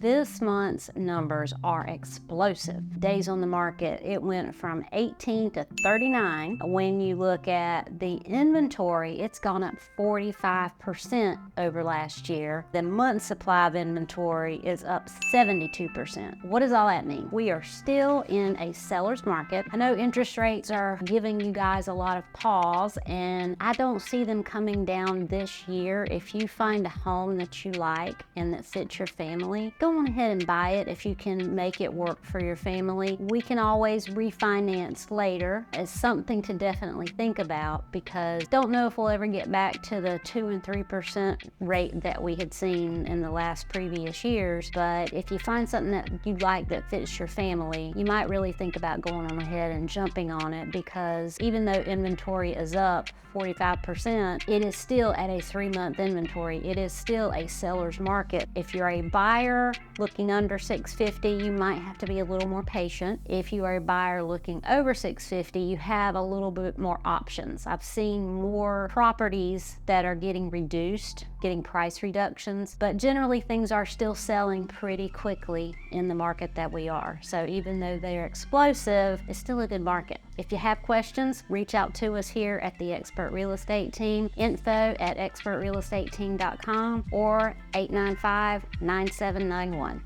This month's numbers are explosive. Days on the market, it went from 18 to 39. When you look at the inventory, it's gone up 45% over last year. The month supply of inventory is up 72%. What does all that mean? We are still in a seller's market. I know interest rates are giving you guys a lot of pause, and I don't see them coming down this year. If you find a home that you like and that fits your family, go on ahead and buy it if you can make it work for your family. We can always refinance later. It's something to definitely think about, because don't know if we'll ever get back to the 2 and 3% rate that we had seen in the last previous years. But if you find something that you like that fits your family, you might really think about going on ahead and jumping on it, because even though inventory is up 45%, it is still at a 3-month inventory. It is still a seller's market. If you're a buyer looking under 650, you might have to be a little more patient. If you are a buyer looking over 650, you have a little bit more options. I've seen more properties that are getting reduced, getting price reductions, but generally things are still selling pretty quickly in the market that we are. So even though they're explosive, it's still a good market. If you have questions, reach out to us here at the Expert Real Estate Team, info@expertrealestateteam.com or 895-9791.